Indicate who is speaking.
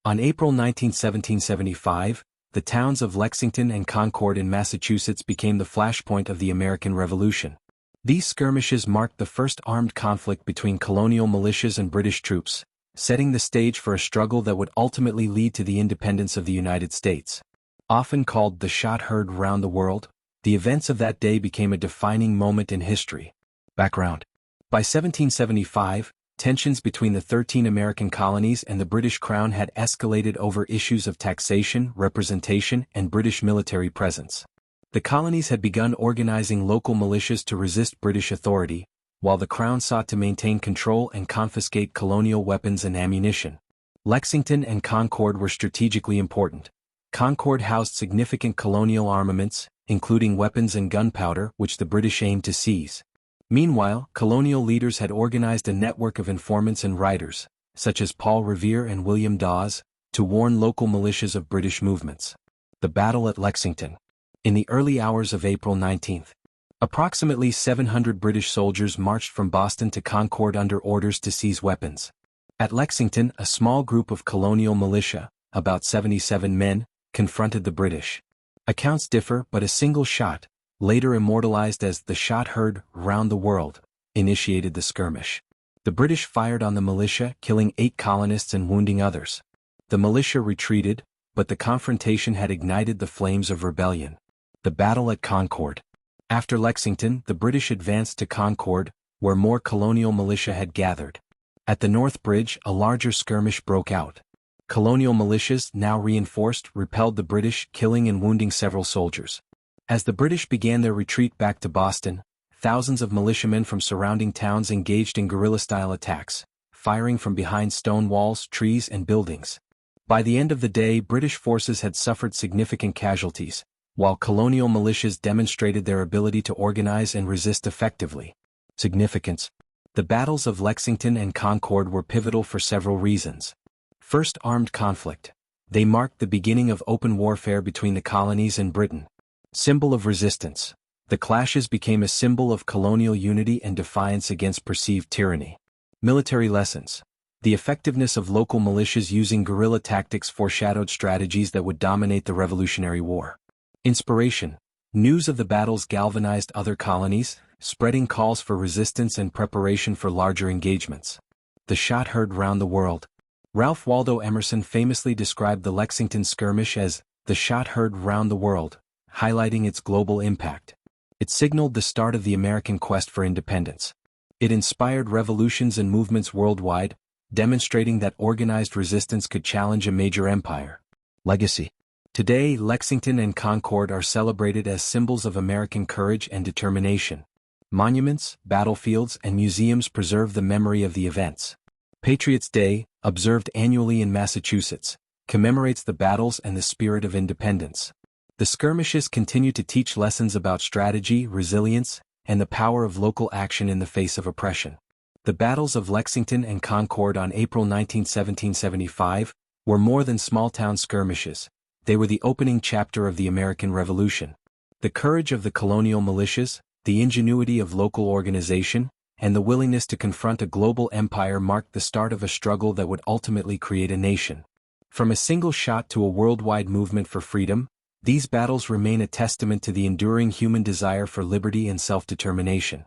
Speaker 1: On April 19, 1775, the towns of Lexington and Concord in Massachusetts became the flashpoint of the American Revolution. These skirmishes marked the first armed conflict between colonial militias and British troops, setting the stage for a struggle that would ultimately lead to the independence of the United States. Often called the shot heard round the world, the events of that day became a defining moment in history. Background. By 1775, tensions between the 13 American colonies and the British Crown had escalated over issues of taxation, representation, and British military presence. The colonies had begun organizing local militias to resist British authority, while the Crown sought to maintain control and confiscate colonial weapons and ammunition. Lexington and Concord were strategically important. Concord housed significant colonial armaments, including weapons and gunpowder, which the British aimed to seize. Meanwhile, colonial leaders had organized a network of informants and writers, such as Paul Revere and William Dawes, to warn local militias of British movements. The Battle at Lexington. In the early hours of April 19, approximately 700 British soldiers marched from Boston to Concord under orders to seize weapons. At Lexington, a small group of colonial militia, about 77 men, confronted the British. Accounts differ, but a single shot, later immortalized as the shot heard round the world, initiated the skirmish. The British fired on the militia, killing 8 colonists and wounding others. The militia retreated, but the confrontation had ignited the flames of rebellion. The Battle at Concord. After Lexington, the British advanced to Concord, where more colonial militia had gathered. At the North Bridge, a larger skirmish broke out. Colonial militias, now reinforced, repelled the British, killing and wounding several soldiers. As the British began their retreat back to Boston, thousands of militiamen from surrounding towns engaged in guerrilla-style attacks, firing from behind stone walls, trees, and buildings. By the end of the day, British forces had suffered significant casualties, while colonial militias demonstrated their ability to organize and resist effectively. Significance. The battles of Lexington and Concord were pivotal for several reasons. First, armed conflict. They marked the beginning of open warfare between the colonies and Britain. Symbol of resistance. The clashes became a symbol of colonial unity and defiance against perceived tyranny. Military lessons. The effectiveness of local militias using guerrilla tactics foreshadowed strategies that would dominate the Revolutionary War. Inspiration. News of the battles galvanized other colonies, spreading calls for resistance and preparation for larger engagements. The shot heard round the world. Ralph Waldo Emerson famously described the Lexington skirmish as the shot heard round the world, highlighting its global impact. It signaled the start of the American quest for independence. It inspired revolutions and movements worldwide, demonstrating that organized resistance could challenge a major empire. Legacy. Today, Lexington and Concord are celebrated as symbols of American courage and determination. Monuments, battlefields, and museums preserve the memory of the events. Patriots' Day, observed annually in Massachusetts, commemorates the battles and the spirit of independence. The skirmishes continue to teach lessons about strategy, resilience, and the power of local action in the face of oppression. The battles of Lexington and Concord on April 19, 1775, were more than small-town skirmishes. They were the opening chapter of the American Revolution. The courage of the colonial militias, the ingenuity of local organization, and the willingness to confront a global empire marked the start of a struggle that would ultimately create a nation. From a single shot to a worldwide movement for freedom, these battles remain a testament to the enduring human desire for liberty and self-determination.